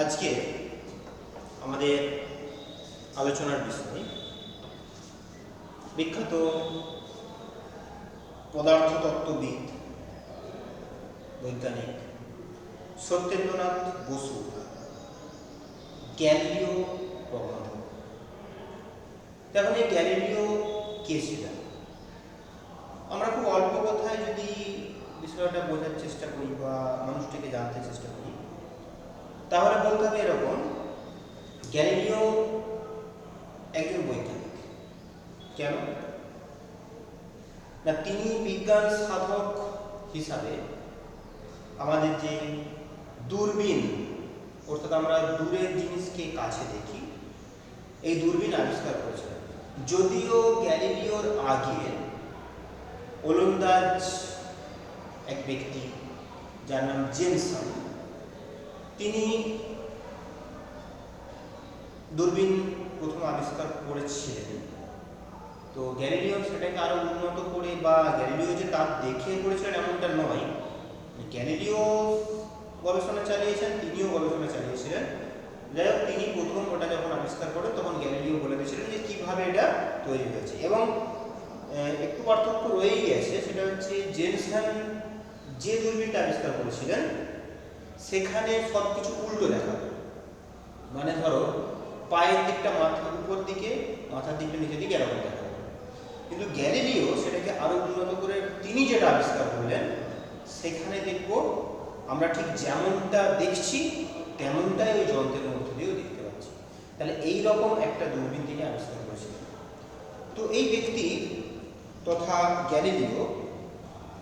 আজকে আমাদের আলোচনার বিষয় বিখ্যাত পদার্থতত্ত্ববিদ বৈজ্ঞানিক সত্যেন্দ্রনাথ বসু গ্যালিলিও প্রবন্ধ। এখন এই গ্যালিলিও কে ছিলেন? আমরা খুব অল্প কথায় যদি বিষয়টা বোঝার চেষ্টা করি বা মানুষটিকে জানতে চেষ্টা করি, তাহলে বলতে হবে এরকম: গ্যালিলিও একজন বৈজ্ঞানিক। কেন না, তিনি বিজ্ঞান সাধক হিসাবে আমাদের যে দূরবীন, অর্থাৎ আমরা দূরের জিনিসকে কাছে দেখি, এই দূরবীন আবিষ্কার করেছিলেন। যদিও গ্যালিলিওর আগে ওলন্দাজ এক ব্যক্তি যার নাম জেমসন, তিনি দূরবীন প্রথম আবিষ্কার করেছিলেন। তো গ্যালিলিও সেটাকে আরো উন্নত করে, বা গ্যালিলিও যে তার দেখে করেছিলেন এমনটা নয়, গ্যালিলিও গবেষণা চালিয়েছেন, তিনিও গবেষণা চালিয়েছিলেন। যাই হোক, তিনি প্রথম ওটা যখন আবিষ্কার করেন তখন গ্যালিলিও বলে দিয়েছিলেন যে কিভাবে এটা তৈরি হয়েছে। এবং একটু পার্থক্য রয়েই গেছে, সেটা হচ্ছে জেমসন যে দূরবীনটা আবিষ্কার করেছিলেন সেখানে সব কিছু উল্টো দেখাবে। মানে ধরো, পায়ের দিকটা মাথার উপর দিকে, মাথার দিকটা নিচের দিকে এরকম দেখাবে। কিন্তু গ্যালিলিও সেটাকে আরো উন্নত করে তিনি যেটা আবিষ্কার করলেন, সেখানে দেখব আমরা ঠিক যেমনটা দেখছি তেমনটাই ওই যন্ত্রের মধ্যে দিয়েও দেখতে পাচ্ছি। তাহলে এই রকম একটা দূরবীন তিনি আবিষ্কার করেছিলেন। তো এই ব্যক্তি তথা গ্যালিলিও,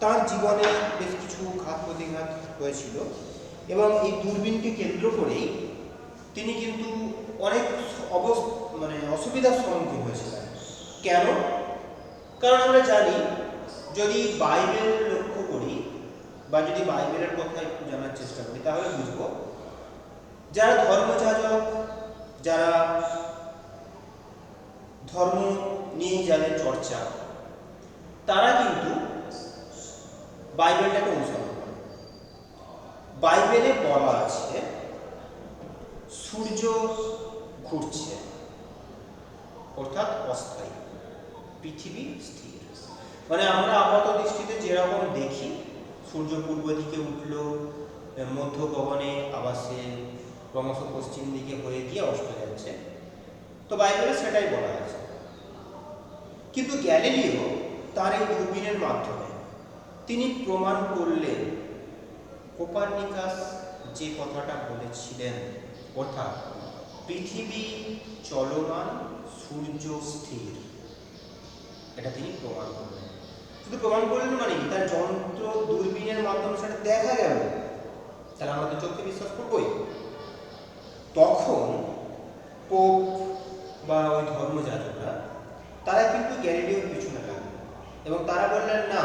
তার জীবনে বেশ কিছু ঘাত প্রতিঘাত হয়েছিল, এবং এই দূরবীনকে কেন্দ্র করেই তিনি কিন্তু অনেক অসুবিধার সম্মুখীন হয়েছিলেন। কেন? কারণ আমরা জানি, যদি বাইবেল লক্ষ্য করি বা যদি বাইবেলের কথা একটু জানার চেষ্টা করি, তাহলে বুঝবো যারা ধর্মযাজক, যারা ধর্ম নিয়ে যাদের চর্চা, তারা কিন্তু বাইবেলটাকে অনুসরণ করে। বাইবেলে বলা আছে সূর্য ঘুরছে, অর্থাৎ অস্থায়ী, পৃথিবী স্থির। মানে আমরা আপাত দৃষ্টিতে যেরকম দেখি, সূর্য পূর্ব দিকে উঠল, মধ্য গগনে আবার সে ক্রমশ পশ্চিম দিকে হয়ে গিয়ে অস্ত যাচ্ছে, তো বাইবেলে সেটাই বলা আছে। কিন্তু গ্যালিলিও তার এই দূরবীনের মাধ্যমে তিনি প্রমাণ করলেন কোপার্নিকাস যে কথাটা বলেছিলেন, অর্থাৎ পৃথিবী চলমান, সূর্য স্থির, এটা তিনি প্রমাণ করলেন। শুধু প্রমাণ করলেন মানে কি, তার যন্ত্র দূরবীনের মাধ্যমে সেটা দেখা গেল, তাহলে আমরা তো চোখে বিশ্বাস করবোই। তখন পোপ বা ওই ধর্মযাজকরা তারা কিন্তু গ্যালিলিওর পিছনে লাগলো, এবং তারা বললেন না,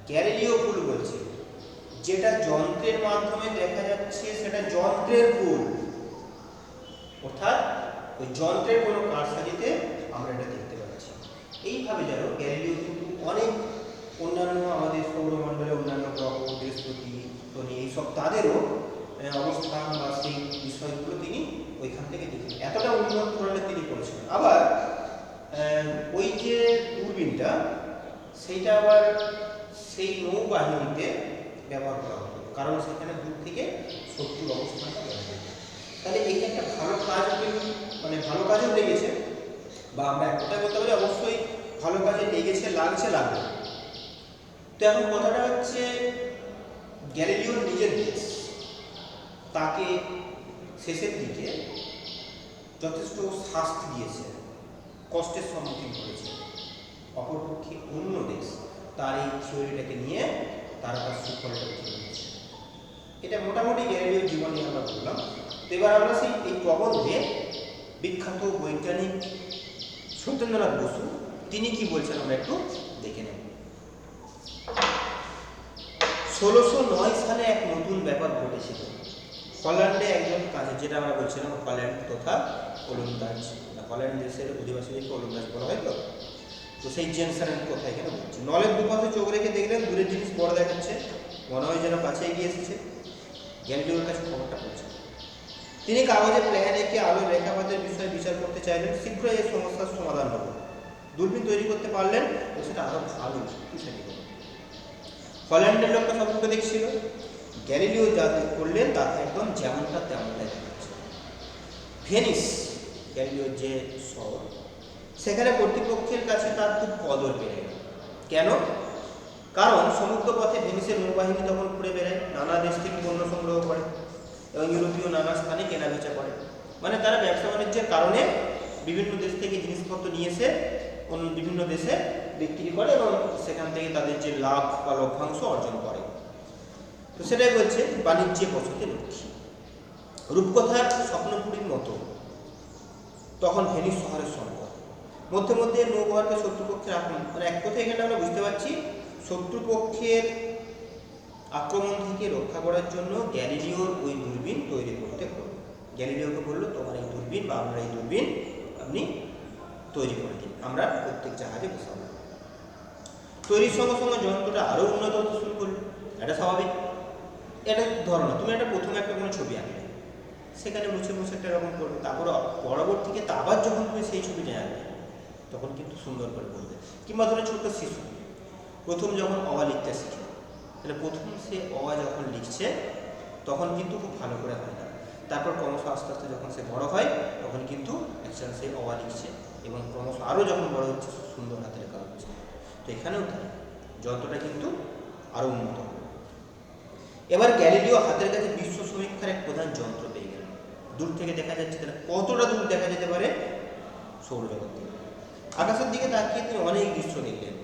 গ্যালিলিও ভুল বলছে, যেটা যন্ত্রের মাধ্যমে দেখা যাচ্ছে সেটা যন্ত্রের ভুল, অর্থাৎ ওই যন্ত্রের কোনো কারসাজিতে আমরা এটা দেখতে পাচ্ছি। এইভাবে যেন গ্যালিলিও কিন্তু অনেক অন্যান্য আমাদের সৌরমণ্ডলে অন্যান্য গ্রহ, বৃহস্পতি, শনি, এইসব তাদেরও অবস্থান বা সেই বিষয়গুলো তিনি ওইখান থেকে দেখেন, এতটা উন্নত ধরনের তিনি করেছিলেন। আবার ওই যে দূরবীনটা, সেইটা আবার সেই নৌবাহিনীতে ব্যবহার করা হতো, কারণ সেখানে দূর থেকে শত্রুর অবস্থানটা দেখা যায়। তাহলে এইটা একটা ভালো কাজ, ভালো কাজেও লেগেছে, বা আমরা একটা বলতে পারি অবশ্যই ভালো কাজে লেগেছে, লাগবে। তো এখন কথাটা হচ্ছে, গ্যালিলিওর নিজের দেশ তাকে শেষের দিকে যথেষ্ট শাস্তি দিয়েছে, কষ্টের সম্মুখীন করেছে। অপরপক্ষে অন্য দেশ তার এই থিওরিটাকে নিয়ে তারা তার সুফলটা উঠিয়ে নিয়েছে। এটা মোটামুটি গ্যালিলিওর জীবন নিয়ে আমরা বললাম। তো এবার আমরা এই প্রবন্ধে বিখ্যাত বৈজ্ঞানিক সত্যেন্দ্রনাথ বসু তিনি কি বলছেন আমরা একটু দেখে নেব। 1609 সালে এক নতুন ব্যাপার ঘটেছিল। হল্যান্ডে একজন কাজে, যেটা আমরা বলছিলাম হল্যান্ড তথা ওলন্দাজ, হল্যান্ড দেশের অধিবাসীদেরকে ওলন্দাজ বলা হয়। তো সেই জেমসনের কথা এখানে বলছি। নলের দুপাশে চোখ রেখে দেখলেন দূরের জিনিস বড় দেখাচ্ছে, মনে হয় যেন কাছে এগিয়ে এসেছে। গ্যালিলিওর কাছে খবরটা পৌঁছে। তিনি কাগজে প্ল্যান এঁকে আলোর রেখাপাতের বিষয়ে বিচার করতে চাইলেন। শীঘ্রই এই সমস্যার সমাধান হলো। দূরবীন তৈরি করতে পারলেন এবং সেটা আরো ভালো শক্তিশালী হলো। হল্যান্ডের লোকটা স্বপ্নকে দেখছিল, গ্যালিলিও যা করলেন তাতে একদম যেমনটা তেমনটাই দেখাচ্ছে। ভেনিস, গ্যালিলিওর যে শহর, সেখানে কর্তৃপক্ষের কাছে তার খুব কদর বেড়ে গেল। কেন? কারণ সমুদ্র পথে ভেনিসের নৌবাহিনী তখন ঘুরে বেড়ায়, নানা দেশ থেকে পণ্য সংগ্রহ করে এবং ইউরোপীয় নানা স্থানে কেনাবেচা করে। মানে তারা ব্যবসা বাণিজ্যের কারণে বিভিন্ন দেশ থেকে জিনিসপত্র নিয়ে এসে অন্য বিভিন্ন দেশে বিক্রি করে এবং সেখান থেকে তাদের যে লাভ বা লভ্যাংশ অর্জন করে। তো সেটাই বলছে বাণিজ্যে বসতি লক্ষ্মী। রূপকথার স্বপ্নপুরীর মতো তখন ভেনিস শহরের সম্পদ। মধ্যে মধ্যে নৌবহরকে শত্রুপক্ষের আক্রমণ, মানে এক কথায় এখানে আমরা বুঝতে পারছি শত্রুপক্ষের আক্রমণ থেকে রক্ষা করার জন্য গ্যালিলিওর ওই দূরবীন তৈরি করতে হলো। গ্যালিলিওকে বললো তোমার এই দূরবীন বা আপনার এই দূরবীন আপনি তৈরি করে দিন, আমরা প্রত্যেক জাহাজে বসাবো। তৈরির সঙ্গে সঙ্গে যন্ত্রটা আরও উন্নত হতে শুরু করলো। এটা স্বাভাবিক। এটা ধরো না, তুমি প্রথমে একটা কোনো ছবি আঁকলে, সেখানে মুছে মুছে একটা এরকম করবে, তারপর পরবর্তীতে আবার যখন তুমি সেই ছবিটা আঁকবে তখন কিন্তু সুন্দর করে করবে। কিংবা ধরো ছোট্ট শিশু প্রথম যখন অ লিখতে শিখে, তাহলে প্রথম সে অ যখন লিখছে তখন কিন্তু খুব ভালো করে হয় না। তারপর ক্রমশ আস্তে আস্তে যখন সে বড় হয় তখন কিন্তু একসাথে সে অ লিখছে এবং ক্রমশ আরও যখন বড় হচ্ছে সুন্দর হাতে লেখা হচ্ছে। তো এখানেও তাই, যন্ত্রটা কিন্তু আরও উন্নত হবে। এবার গ্যালিলিও হাতের কাছে বিশ্ব সমীক্ষার এক প্রধান যন্ত্র পেয়ে গেল। দূর থেকে দেখা যাচ্ছে, তাহলে কতটা দূর দেখা যেতে পারে সৌরজগৎ থেকে। আকাশের দিকে তাকিয়ে তিনি অনেক দৃশ্য দেখলেন।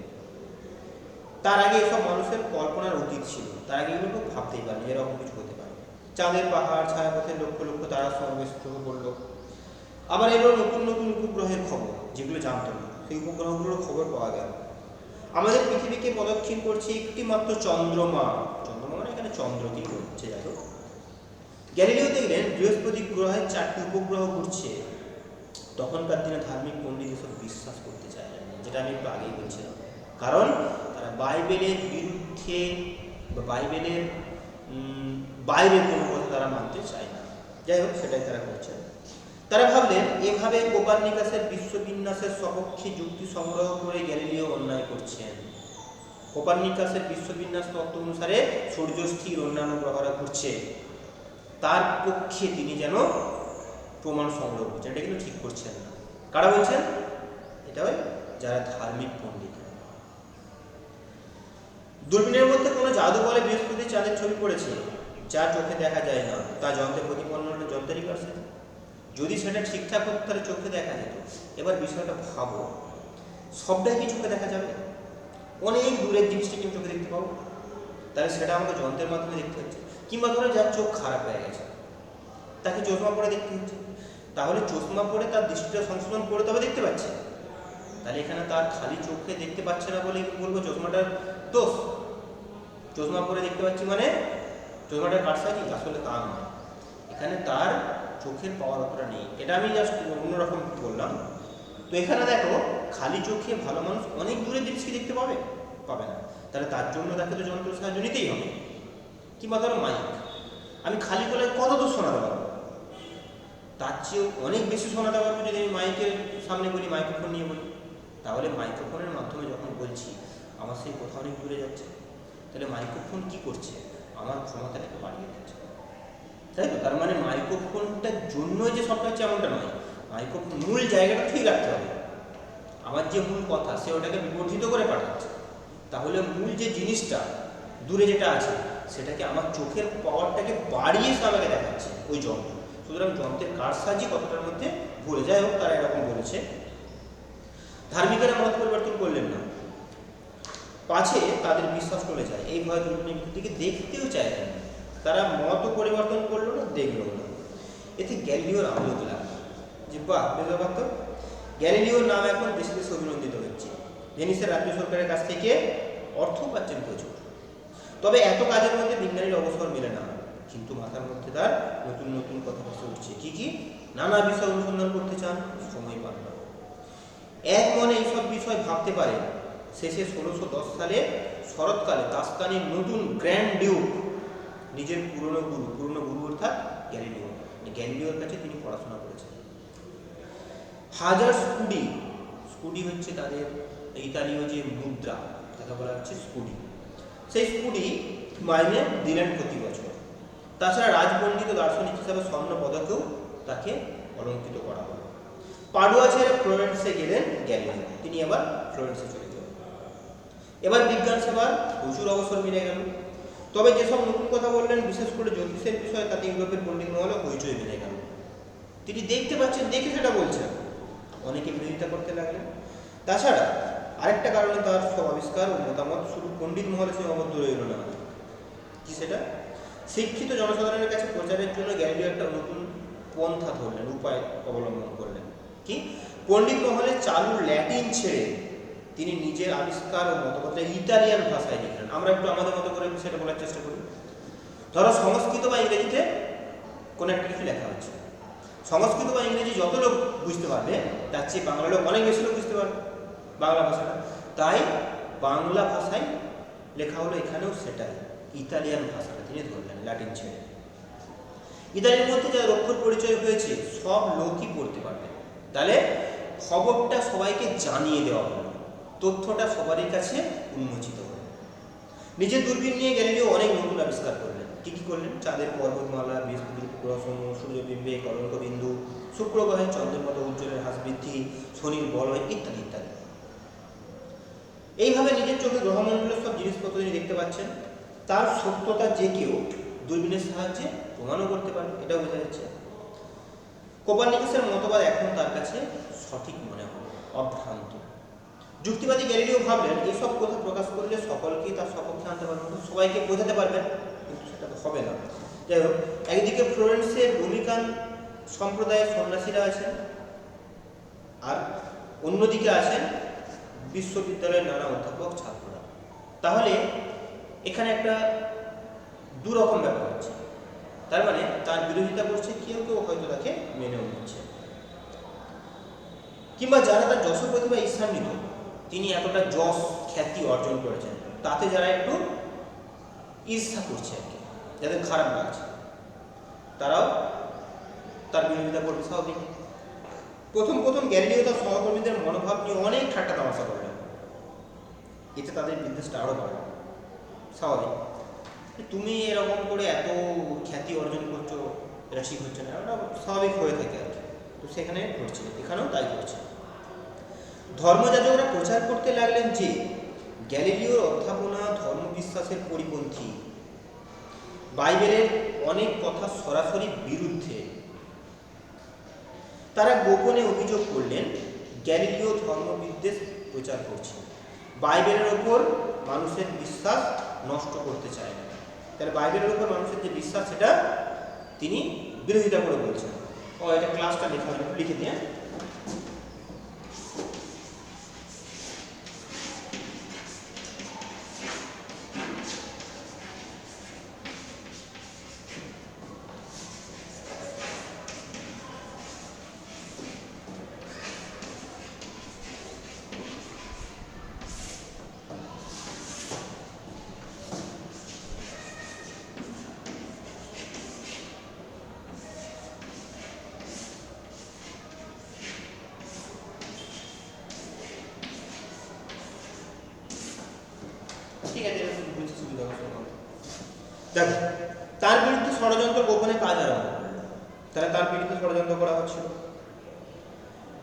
তার আগে এসব মানুষের কল্পনার অতীত ছিল, তার আগে এগুলো খুব ভাবতেই পারেনি এরকম কিছু হতে পারে। চাঁদের পাহাড়, ছায়াপথের লক্ষ লক্ষ তারা সমাবেশ চোখে পড়লো। আবার এলো নতুন নতুন উপগ্রহের খবর, যেগুলো জানতো না, সেই উপগ্রহগুলোর খবর পাওয়া গেল। আমাদের পৃথিবীকে প্রদক্ষিণ করছে একটি মাত্র চন্দ্রমা। চন্দ্রমা মানে এখানে চন্দ্রকেই ঘুরছে। যাই হোক, গ্যালিলিও দেখলেন বৃহস্পতি গ্রহের 4টি উপগ্রহ ঘুরছে। তখনকার দিনে ধার্মিক পণ্ডিত এসব বিশ্বাস করতে চায় না, যেটা আমি একটু আগেই বলছিলাম। কারণ তারা বাইবেলের বিরুদ্ধে বা বাইবেলের বাইরের কোনো কথা তারা মানতে চায় না। যাই হোক, সেটাই তারা করছে। তারা ভাবলেন এভাবে কোপার্নিকাসের বিশ্ববিন্যাসের সপক্ষে যুক্তি সংগ্রহ করে গ্যালিলিও অন্যায় করছেন। কোপার্নিকাসের বিশ্ববিন্যাস তত্ত্ব অনুসারে সূর্য স্থির, অন্যান্য গ্রহরা ঘুরছে, তার পক্ষে তিনি যেন প্রমাণ সংগ্রহ করছেন। এটা কিন্তু ঠিক করছেন না। কারা বলছেন? এটা ওই যারা ধার্মিক পণ্ডিত। দূরবীনের মধ্যে কোনো জাদু বলে বৃহস্পতি চাঁদের ছবি পড়েছে, যা চোখে দেখা যায় না, তা যন্ত্রে প্রতিপন্ন হলে যন্ত্রেরই কাছে। যদি সেটা ঠিকঠাক হতো তাহলে চোখে দেখা যেত। এবার বিষয়টা ভাবো, সবটাই কি চোখে দেখা যাবে? অনেক দূরের জিনিসটা কিন্তু চোখে দেখতে পাবো, তাহলে সেটা আমাকে যন্ত্রের মাধ্যমে দেখতে হচ্ছে। কিংবা ধরো যার চোখ খারাপ হয়ে গেছে, তাকে চশমা পরে দেখতে হচ্ছে, তাহলে চশমা পরে তার দৃষ্টিটা সংশোধন করে তবে দেখতে পাচ্ছে। তাহলে এখানে তার খালি চোখে দেখতে পাচ্ছে না বলে বলবো চশমাটার দোষ। চশমা পরে দেখতে পাচ্ছি মানে চশমাটার কারসাজি? আসলে তা নয়, এখানে তার চোখের পাওয়ার অতটা নেই। এটা আমি জাস্ট অন্যরকম বললাম। তো এখানে দেখো, খালি চোখে ভালো মানুষ অনেক দূরের জিনিসকে দেখতে পাবে না, তাহলে তার জন্য তাকে তো যন্ত্রের সাহায্য নিতেই হবে। কিংবা ধরো মাইক, আমি খালি গলায় কত দূর শোনাতে পারবো? তার চেয়েও অনেক বেশি শোনাতে পারবো যদি আমি মাইকের সামনে বলি, মাইক্রোফোন নিয়ে বলি। তাহলে মাইক্রোফোনের মাধ্যমে যখন বলছি আমার সেই কথা অনেক দূরে যাচ্ছে, তাহলে মাইক্রোফোন কি করছে? আমার ক্ষমতাটাকে বাড়িয়ে দিচ্ছে, তাই তো? তার মানে মাইক্রোফোনটার জন্যই যে সবটা হচ্ছে এমনটা নয়। মাইক্রোফোন মূল জায়গাটা ঠিক রাখতে হবে। আমার যে মূল কথা সে ওটাকে বিবর্ধিত করে পাঠাচ্ছে, তাহলে মূল যে জিনিসটা দূরে যেটা আছে সেটাকে আমার চোখের পাওয়ারটাকে বাড়িয়ে সে আমাকে দেখাচ্ছে ওই যন্ত্র। সুতরাং যন্ত্রের কারসাজি কতটার মধ্যে ভুলে। যাই হোক, তারা এরকম বলেছে। ধার্মিকেরা মত পরিবর্তন করলেন না, পাছে তাদের বিশ্বাস চলে যায়। এই ভয় দূরবীনের দিকে দেখতেও চাইলেন না। তারা মত পরিবর্তন করলো না, দেখলো না। এতে গ্যালিলিওর আনন্দ লাগলো যে বাহ, বেশ ব্যাপার তো। গ্যালিলিওর নাম এখন দেশে দেশে অভিনন্দিত হচ্ছে। ভেনিসের রাজ্য সরকারের কাছ থেকে অর্থ পাচ্ছেন প্রচুর। তবে এত কাজের মধ্যে বিজ্ঞানীর অবসর মেলে না, কিন্তু মাথার মধ্যে তার নতুন নতুন কথা ভেসে উঠছে। কি নানা বিষয় অনুসন্ধান করতে চান, সময় পান না। এক মনে এইসব বিষয় ভাবতে পারে। শেষে 1610 সালে শরৎকালে তাস্কানির নতুন গ্র্যান্ড ডিউক, নিজের পুরনো গুরু অর্থাৎ গ্যালিলিও, গ্যালিলিওর কাছে তিনি পড়াশোনা করেছেন। হাজার স্কুডি, স্কুডি হচ্ছে তাদের ইতালীয় যে মুদ্রা, তাকে বলা হচ্ছে স্কুডি, সেই স্কুডি মাইনে দিলেন প্রতি বছর। তাছাড়া রাজপণ্ডিত দার্শনিক হিসাবে স্বর্ণ পদকেও তাকে অলঙ্কৃত করা হলো। পাডুয়া ছেড়ে ফ্লোরেন্সে গেলেন গ্যালিলিও, তিনি আবার ফ্লোরেন্সে চলে গেলেন। এবার বিজ্ঞান সেবার প্রচুর অবসর মিলে গেল। তবে যেসব নতুন কথা বললেন, বিশেষ করে জ্যোতিষের বিষয়ে, তাতে ইউরোপের পণ্ডিত মহলে হইচই মিলে গেল। তিনি দেখতে পাচ্ছেন, দেখে সেটা বলছেন, অনেকে বিরোধিতা করতে লাগলেন। তাছাড়া আরেকটা কারণে তার সব আবিষ্কার ও মতামত শুধু পণ্ডিত মহলে সীমাবদ্ধ রইল না। কি সেটা? শিক্ষিত জনসাধারণের কাছে প্রচারের জন্য গ্যালিলিও একটা নতুন পন্থা ধরলেন, উপায় অবলম্বন করলেন। কি? পণ্ডিত মহলে চালু ল্যাটিন ছেড়ে তিনি নিজের আবিষ্কার ও মতবাদটা ইতালিয়ান ভাষায় লিখলেন। আমরা একটু আমাদের মতো করে সেটা বলার চেষ্টা করি। ধরো সংস্কৃত বা ইংরেজিতে কোনো একটা কিছু লেখা হচ্ছে, সংস্কৃত বা ইংরেজি যত লোক বুঝতে পারবে, তার চেয়ে বাংলা লোক অনেক বেশি লোক বুঝতে পারবে বাংলা ভাষাটা। তাই বাংলা ভাষায় লেখা হলো, এখানেও সেটাই ইতালিয়ান ভাষাটা তিনি ধরলেন ল্যাটিন ছেড়ে। ইতালির মধ্যে যা অক্ষর পরিচয় হয়েছে সব লোকই পড়তে পারবে। তাহলে খবরটা সবাইকে জানিয়ে দেওয়া হলো, তথ্যটা সবারই কাছে উন্মোচিত হলো। নিজের দূরবীন নিয়ে গ্যালিলিও অনেক নতুন আবিষ্কার করলেন। কি কি করলেন? চাঁদের পর্বতমালা, বৃহস্পতির উপগ্রহসমূহ, সূর্যবিম্বে কলঙ্ক বিন্দু, শুক্র গ্রহে চন্দ্রের মতো উজ্জ্বলের হ্রাস বৃদ্ধি, শনির বলয় ইত্যাদি ইত্যাদি। এইভাবে নিজের চোখে গ্রহমণ্ডলের সব জিনিসপত্র তিনি দেখতে পাচ্ছেন। তার সত্যতা যে কেউ দূরবীনের সাহায্যে প্রমাণও করতে পারে, এটাও বোঝা যাচ্ছে। কোপারনিকাসের মতবাদ এখন তার কাছে সঠিক মনে হলো, অভ্রান্ত। যুক্তিবাদী গ্যালিলিও ভাবলেন, এইসব কথা প্রকাশ করলে সকলকেই তার সপক্ষে আনতে পারবেন, সবাইকে বোঝাতে পারবেন, কিন্তু সেটা তো হবে না। যাই হোক, একদিকে ফ্লোরেন্সের ডোমিনিকান সম্প্রদায়ের সন্ন্যাসীরা আছেন, আর অন্যদিকে আছেন বিশ্ববিদ্যালয়ের নানা অধ্যাপক ছাত্ররা। তাহলে এখানে একটা দুরকম ব্যাপার হচ্ছে। তার মানে তার বিরোধিতা করছে কেউ কেউ, হয়তো তাকে মেনেও নিচ্ছে, কিংবা যারা তার যশ প্রতিভা ঈর্ষান্বিত, তিনি এতটা যশ খ্যাতি অর্জন করেছেন, তাতে যারা একটু ঈর্ষা করছে আর কি, যাদের খারাপ লাগছে, তারাও তার বিরোধিতা করবে, স্বাভাবিক। প্রথম প্রথম গ্যালিলিও তার সহকর্মীদের মনোভাব নিয়ে অনেক ঠাট্টা তামাশা করলেন, এতে তাদের বিদ্বেষটা আরও বাড়ল, স্বাভাবিক। তুমি এরকম করে এত খ্যাতি অর্জন করছো, এটা ঠিক হচ্ছে না, এটা স্বাভাবিক হয়ে থাকে আর কি। তো সেখানে ঘটছে, এখানেও তাই ঘটছে। ধর্মযাজকরা প্রচার করতে লাগলেন যে গ্যালিলিওর অধ্যাপনা ধর্মবিশ্বাসের পরিপন্থী, বাইবেলের অনেক কথা সরাসরি বিরুদ্ধে। তারা গোপনে অভিযোগ করলেন গ্যালিলিও ধর্মবিদ্বেষ প্রচার করছে, বাইবেলের ওপর মানুষের বিশ্বাস নষ্ট করতে চায় না। তাহলে বাইবেলের ওপর মানুষের যে বিশ্বাস, সেটা তিনি বিরোধিতা করে বলছেন। এটা ক্লাসটা লেখা হলো, লিখে দিয়ে। দেখো, তার বিরুদ্ধে ষড়যন্ত্র গোপনে কাজ আরম্ভ করল। তাহলে তার বিরুদ্ধে ষড়যন্ত্র করা হচ্ছিল।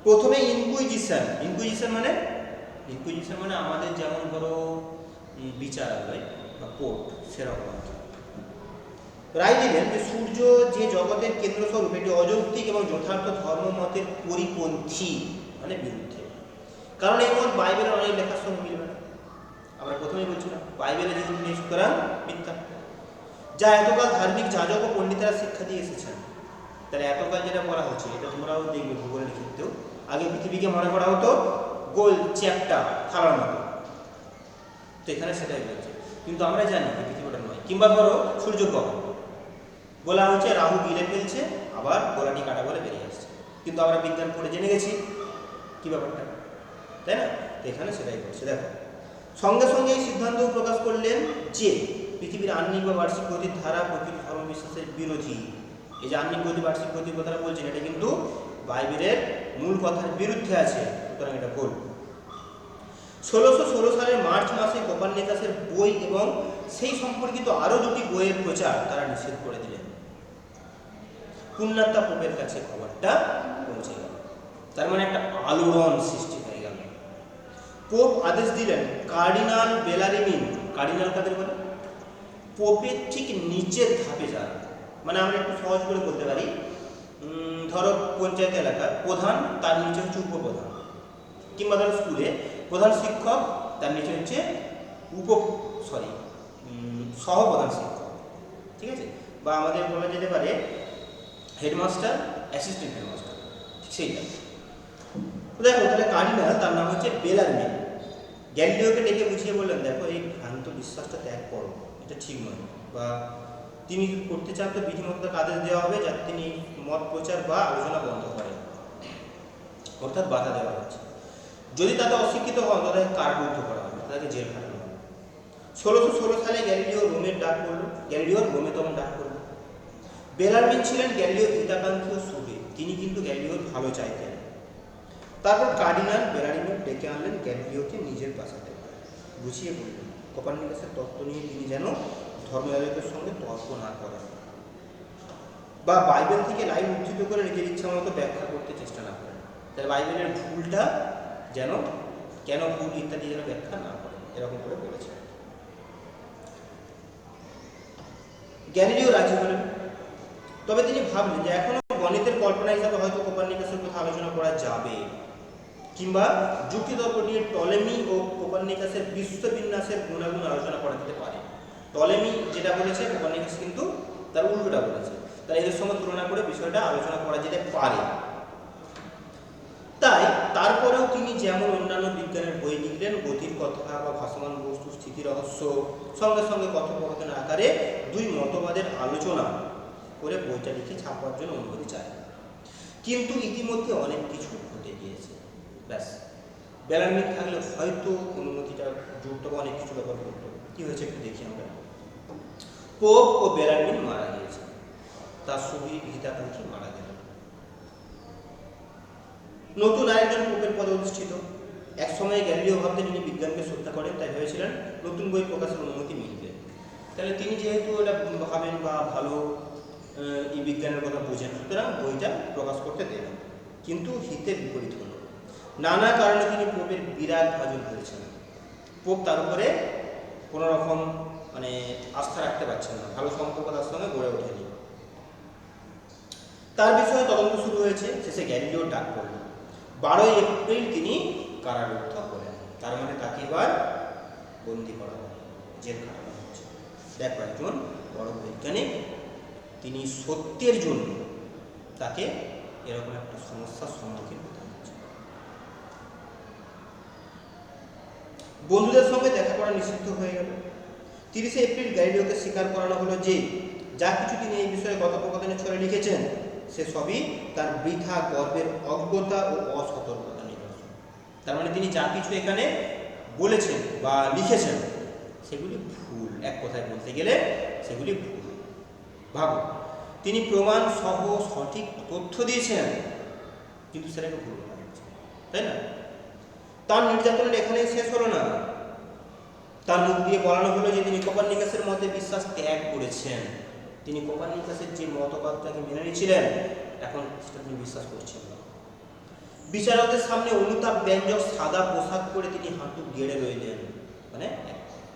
প্রথমে ইনকুইজিশন। ইনকুইজিশন মানে আমাদের যেমন ধরো বিচারালয় বা কোর্ট, সেরকম। রায় দিলেন যে সূর্য যে জগতের কেন্দ্রস্বরূপ, এটি অযৌক্তিক এবং যথার্থ ধর্মমতের পরিপন্থী, মানে বিরুদ্ধে। কারণ এই মত বাইবেলের অনেক লেখার সঙ্গে মিলবে না। আমরা প্রথমেই বলছিলাম বাইবেলে যেহেতু নেই, সুতরাং মিথ্যা, যা এতকাল ধার্মিক যাজক ও পণ্ডিতেরা শিক্ষা দিয়ে এসেছেন। তাহলে এতকাল যেটা বলা হচ্ছে, এটা তোমরাও দেখবে ভূগোলের ক্ষেত্রেও। আগে পৃথিবীকে মনে করা হতো গোল চ্যাপ্টা থালার মতো, তো এখানে সেটাই বলছে। কিন্তু আমরা জানি যে পৃথিবীটা নয়। কিংবা ধরো সূর্যগ্রহ বলা হচ্ছে রাহু গিলে ফেলছে, আবার গোলাটি কাটা বলে বেরিয়ে আসছে, কিন্তু আমরা বিজ্ঞান পড়ে জেনে গেছি কি ব্যাপারটা, তাই না? তো এখানে সেটাই বলছে। দেখো, সঙ্গে সঙ্গে এই সিদ্ধান্তও প্রকাশ করলেন যে পৃথিবীর আহ্নিক বা বার্ষিক গতির ধারা প্রকৃত ধর্মবিশ্বাসের বিরোধী। এই যে আহ্নিক গতি বার্ষিক গতির কথাটা বলছেন, এটা কিন্তু বাইবেলের মূল কথার বিরুদ্ধে আছে, সুতরাং এটা ভুল। 1616 সালের মার্চ মাসে কোপার্নিকাসের বই এবং সেই সম্পর্কিত আরো দুটি বইয়ের প্রচার তারা নিষেধ করে দিলেন। পুণ্যাত্মা পোপের কাছে খবরটা পৌঁছে গেল, তার মানে একটা আলোড়ন সৃষ্টি হয়ে গেল। পোপ আদেশ দিলেন কার্ডিনাল বেলারিমিন, কার্ডিনাল কাদের বলে? পোপের ঠিক নিচের ধাপে যান। মানে আমরা একটু সহজ করে বলতে পারি, ধরো পঞ্চায়েত এলাকার প্রধান, তার নিচে হচ্ছে উপপ্রধান, কিংবা ধরো স্কুলে প্রধান শিক্ষক, তার নিচে হচ্ছে সহপ্রধান শিক্ষক, ঠিক আছে? বা আমাদের বলা যেতে পারে হেডমাস্টার, অ্যাসিস্ট্যান্ট হেডমাস্টার, সেইটা। দেখো তাহলে কার্ডিনাল, তার নাম হচ্ছে বেলারমিন। গ্যালিলিওকে ডেকে বুঝিয়ে বললেন, দেখো এই ভ্রান্ত বিশ্বাসটা ত্যাগ করো, এটা ঠিক নয়, বা তিনি করতে চান তো বিধিমতো আদেশ দেওয়া হবে যাতে তিনি মত প্রচার বা আলোচনা বন্ধ করেন, অর্থাৎ বাধা দেওয়া হচ্ছে। যদি তাতে অশিক্ষিত হন তাদের কারারুদ্ধ করা হবে, তাদেরকে জেল খাটানো হবে। 1616 সালে গ্যালিলিও রোমের ডাক করলো, গ্যালিলিওর রোমে তখন ডাক করলো। বেলারমিন ছিলেন গ্যালিলিওর হিতাকাঙ্ক্ষী ও সুবে, তিনি কিন্তু গ্যালিলিওর ভালো চাইতেন। তারপর কার্ডিনাল বেলারিমিন ডেকে আনলেন গ্যালিলিওকে নিজের বাসাতে, বুঝিয়ে বললেন কোপার্নিকাসের তত্ত্ব নিয়ে তিনি যেন ধর্মযাজকের সঙ্গে তর্ক না করেন, বা বাইবেল থেকে লাইন উদ্ধৃত করে নিজের ইচ্ছা মতো ব্যাখ্যা করতে চেষ্টা না করেন। তাহলে বাইবেলের ভুলটা যেন কেন ভুল ইত্যাদি যেন ব্যাখ্যা না করেন, এরকম করে বলেছে। গ্যালিলিও রাজি হলেন, তবে তিনি ভাবলেন যে এখনো গণিতের কল্পনা হিসাবে হয়তো কোপার্নিকাসের কথা আলোচনা করা যাবে, কিংবা যুক্তিতর্ক নিয়ে টলেমি ও কোপার্নিকাসের বিশ্ববিন্যাসের গুণাগুণ আলোচনা করা যেতে পারে। টলেমি যেটা বলেছে কোপার্নিকাস কিন্তু তার উল্টোটা বলেছে, তাই এদের সঙ্গে তুলনা করে বিষয়টা আলোচনা করা যেতে পারে। তাই তারপরেও তিনি যেমন অন্যান্য বিজ্ঞানের বই লিখলেন, গতির কথা বা ভাসমান বস্তু স্থিতি রহস্য, সঙ্গে সঙ্গে কথোপকথন আকারে দুই মতবাদের আলোচনা করে বইটা লিখে ছাপার জন্য অনুমতি চায়। কিন্তু ইতিমধ্যে অনেক কিছু ঘটে গিয়েছে, ব্যাস বেলারমিন থাকলে হয়তো অনুমতিটা জুড়তে বা অনেক কিছু ব্যাপার ঘটতো। কি হয়েছে একটু দেখি আমরা। পোপ ও বেলারমিন মারা গিয়েছে, তার সুবি হিতাকাঙ্ক্ষী মারা গেল। নতুন আরেকজন পোপের পদে অধিষ্ঠিত। এক সময় গ্যালিলিও ভাবতেন তিনি বিজ্ঞানকে শ্রদ্ধা করেন, তাই ভেবেছিলেন নতুন বই প্রকাশের অনুমতি মিলবে। তাহলে তিনি যেহেতু এটা ভাবেন বা ভালো এই বিজ্ঞানের কথা বোঝেন, সুতরাং বইটা প্রকাশ করতে দেবেন। কিন্তু হিতে বিপরীত হল, নানা কারণে তিনি পোপের বিরাট ভাজন করেছেন। পোপ তার উপরে কোনো রকম আস্থা রাখতে পারছেন না, ভালো সম্পর্ক তার সঙ্গে গড়ে ওঠেনি। তার বিষয়ে তদন্ত শুরু হয়েছে, শেষে গ্যালিলিও ডাক পড়ল। 12 এপ্রিল তিনি কারারুদ্ধ করেন, তার মানে তাকে এবার বন্দি করা হয়, জেল খাটানো হচ্ছে। দেখো একজন বড় বৈজ্ঞানিক, তিনি সত্যের জন্য তাকে এরকম একটা সমস্যার সম্মুখীন হতে হচ্ছে। বন্ধুদের সঙ্গে দেখা করা নিষিদ্ধ হয়ে গেল। 30 এপ্রিল গ্যালিলিওকে স্বীকার করানো হলো যে যা কিছু তিনি এই বিষয়ে কথোপকথনে ছড়ে লিখেছেন সে সবই তার বৃথা গর্বের অজ্ঞতা ও অসতর্কতা নিদর্শন। তার মানে তিনি যা কিছু এখানে বলেছেন বা লিখেছেন সেগুলি ভুল, এক কথায় বলতে গেলে সেগুলি ভুল। ভাবো, তিনি প্রমাণ সহ সঠিক তথ্য দিয়েছেন, কিন্তু সেটাকে ভুল বলা হচ্ছে, তাই না? তার নির্যাতনের এখানেই শেষ হলো না, তার মুখ দিয়ে বলানো হলো যে তিনি কোপার্নিকাসের মতে বিশ্বাস ত্যাগ করেছেন। তিনি কোপার্নিকাসের যে মতবাদটাকে মেনে নিয়েছিলেন, এখন সেটা তিনি বিশ্বাস করছেন না। বিচারকদের সামনে অনুতাপ ব্যঞ্জক সাদা পোশাক পরে তিনি হাঁটু গেড়ে রইলেন, মানে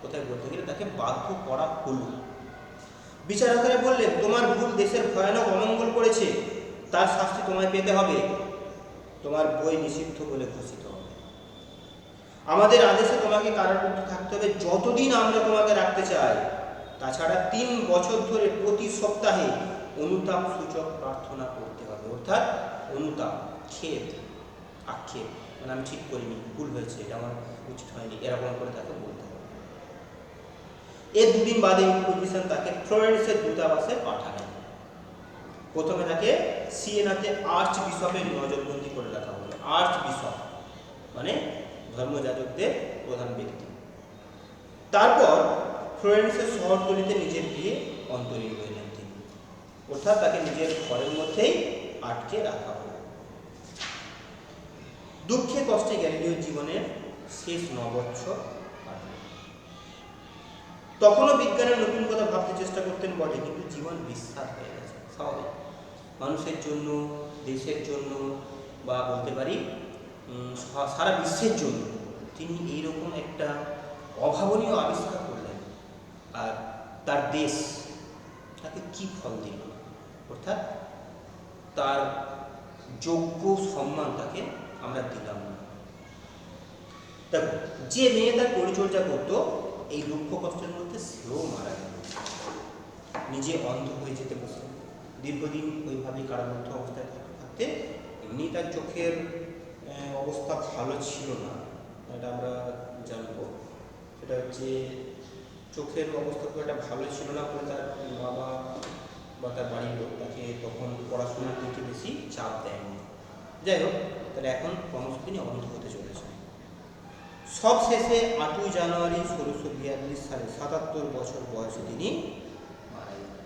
কোথায় বলতে গেলে তাকে বাধ্য করা হলো। বিচারকেরা বললেন, তোমার ভুল দেশের ভয়ানক অমঙ্গল করেছে, তার শাস্তি তোমায় পেতে হবে, তোমার বই নিষিদ্ধ বলে ঘোষিত হবে। আমাদের আদেশে তোমাকে কারারুদ্ধ থাকতে হবে যতদিন আমরা তোমাকে রাখতে চাই। তাছাড়া 3 বছর ধরে প্রতি সপ্তাহে অনুতাপ সূচক প্রার্থনা করতে হবে। অর্থাৎ অনুতাপ, খেদ, আক্ষেপ, মানে আমি ঠিক করিনি, ভুল হয়েছে, এটা আমার উচিত হয়নি, এরকম করে তাকে বলতে হবে। এর 2 দিন বাদে ইনকুইজিশন তাকে ফ্লোরেন্সের দূতাবাসে পাঠালেন। প্রথমে তাকে সিয়েনাতে আর্চ বিশপের নজরবন্দি করে রাখা হলো। আর্চ বিশপ মানে ধর্মযাজকদের প্রধান ব্যক্তি। তারপর ফ্লোরেন্সের শহরতলিতে নিজের গিয়ে অন্তরীণ হইলেন তিনি। অর্থাৎ তাকে নিজের ঘরের মধ্যেই আটকে রাখা হলো। দুঃখে কষ্টে গ্যালিলিওর জীবনের শেষ 9 বছর কাটল। তখনও বিজ্ঞানের নতুন কথা ভাবতে চেষ্টা করতেন বটে, কিন্তু জীবন বিস্তার হয়ে গেছে। স্বাভাবিক, মানুষের জন্য, দেশের জন্য, বা বলতে পারি সারা বিশ্বের জন্য তিনি এইরকম একটা অভাবনীয় আবিষ্কার করলেন, আর তার দেশ তাকে কি ফল দিল, অর্থাৎ তার যোগ্য সম্মান তাকে আমরা দিলাম না। দেখো, যে মেয়ে তার পরিচর্যা করতো এই দুঃখ কষ্টের মধ্যে সেও মারা গেল, নিজে অন্ধ হয়ে যেতে বসে দীর্ঘদিন ওইভাবেই কারাবদ্ধ অবস্থায় থাকতে। এমনি তার চোখের অবস্থা ভালো ছিল না, এটা আমরা জানবো। সেটা হচ্ছে চোখের অবস্থা খুব একটা ভালো ছিল না বলে তার বাবা বা তার বাড়ির লোক তাকে তখন পড়াশোনার দিকে বেশি চাপ দেয়নি। যাই হোক, তাহলে এখন ক্রমশ তিনি অন্ধ হতে চলেছেন। সব শেষে 8ই জানুয়ারি 1642 সালে 77 বছর বয়সে তিনি মারা গেলেন।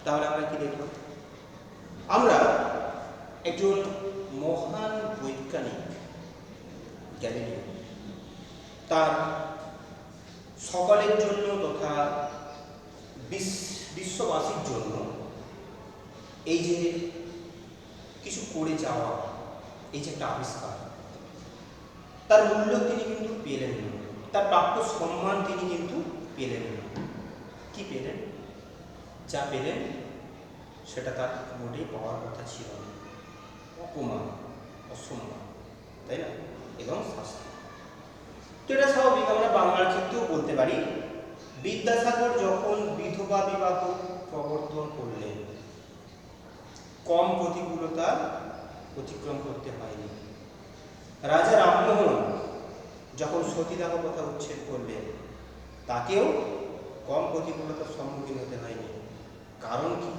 তাহলে আমরা কি দেখলাম? আমরা একজন মহান বৈজ্ঞানিক গ্যালিলিও তার সকলের জন্য তথা বিশ্ববাসীর জন্য এই যে কিছু করে যাওয়া, এই যে একটা আবিষ্কার, তার মূল্য তিনি কিন্তু পেলেন না, তার প্রাপ্য সম্মান তিনি কিন্তু পেলেন না। কি পেলেন? যা পেলেন সেটা তার মোটেই পাওয়ার কথা ছিল না। অপমান, অসম্মান, তাই না, এবং শাস্তি। তো এটা স্বাভাবিক, আমরা বাংলার ক্ষেত্রেও বলতে পারি। বিদ্যাসাগর যখন বিধবা বিবাহ প্রবর্তন করলেন, কম প্রতিকূলতা অতিক্রম করতে হয়নি। রাজা রামমোহন যখন সতীদাহ প্রথা উচ্ছেদ করলেন, তাকেও কম প্রতিকূলতার সম্মুখীন হতে হয়নি। কারণ কি?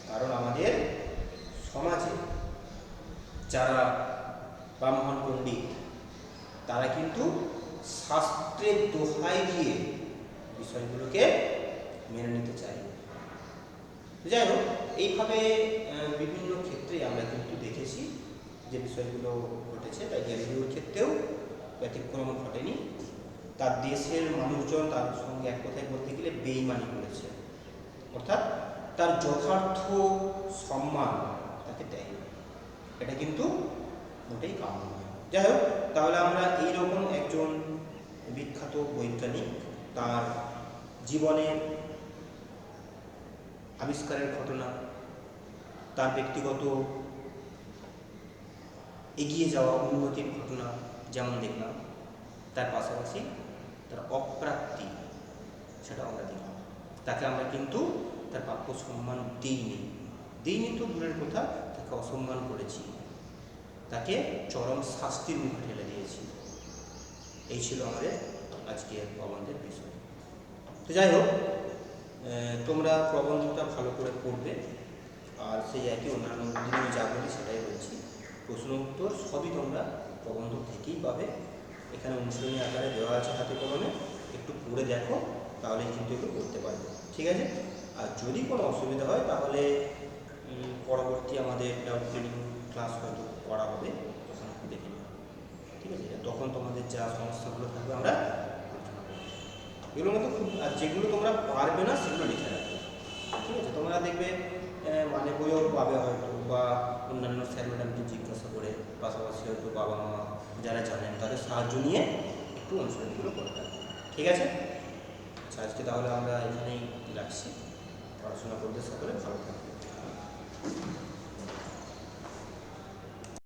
কারণ আমাদের সমাজে যারা ব্রাহ্মণ পণ্ডিত, তারা কিন্তু শাস্ত্রের দোহাই দিয়ে বিষয়গুলোকে মেনে নিতে চায়। যাই হোক, এইভাবে বিভিন্ন ক্ষেত্রে আমরা কিন্তু দেখেছি যে বিষয়গুলো ঘটেছে। তাই গ্যালিলিওর ক্ষেত্রেও ব্যতিক্রম ঘটেনি। তার দেশের মানুষজন তার সঙ্গে এক কথায় বলতে গেলে বেইমানি করেছে, অর্থাৎ তার যথার্থ সম্মান তাকে দেয়। এটা কিন্তু মোটেই কাম্য নয়। যাই হোক, তাহলে আমরা এইরকম একজন বিখ্যাত বৈজ্ঞানিক, তার জীবনের আবিষ্কারের ঘটনা, তার ব্যক্তিগত এগিয়ে যাওয়া উন্নতির ঘটনা যেমন দেখলাম, তার পাশাপাশি তার অপ্রাপ্তি সেটা আমরা দেখলাম। তাকে আমরা কিন্তু তার প্রাপ্য সম্মান দিইনি তো দূরের কথা, তাকে অসম্মান করেছি, তাকে চরম শাস্তির মুখে ঠেলে দিয়েছি। এই ছিল আমাদের আজকের প্রবন্ধের বিষয়। তো যাই হোক, তোমরা প্রবন্ধটা ভালো করে পড়বে, আর সেই একই অন্যান্য দিনে যা বলি সেটাই বলছি। প্রশ্ন উত্তর সবই তোমরা প্রবন্ধ থেকেই পাবে। এখানে অনুশীলনী আকারে দেওয়া আছে হাতে কলমে, একটু পড়ে দেখো, তাহলে কিন্তু একটু করতে পারবে। ঠিক আছে? আর যদি কোনো অসুবিধা হয় তাহলে পরবর্তী আমাদের ডাউট ক্লিয়ারিং ক্লাস হয়তো করা হবে, তখন একটু দেখে নেব। ঠিক আছে? তখন তোমাদের যা সমস্যাগুলো থাকবে আমরা আলোচনা করব। এগুলোর মধ্যে খুব, আর যেগুলো তোমরা পারবে না সেগুলো লিখে রাখবে। ঠিক আছে? তোমরা দেখবে মানে বইও পাবে হয়তো, বা অন্যান্য স্যার ম্যাডামকে জিজ্ঞাসা করে, পাশাপাশি হয়তো বাবা মা যারা জানেন তাদের সাহায্য নিয়ে একটু অনুশীলনগুলো করে থাকবে। ঠিক আছে? আচ্ছা, আজকে তাহলে আমরা এখানেই রাখছি। পড়াশোনা করতে সকলে ভালো থাকবে।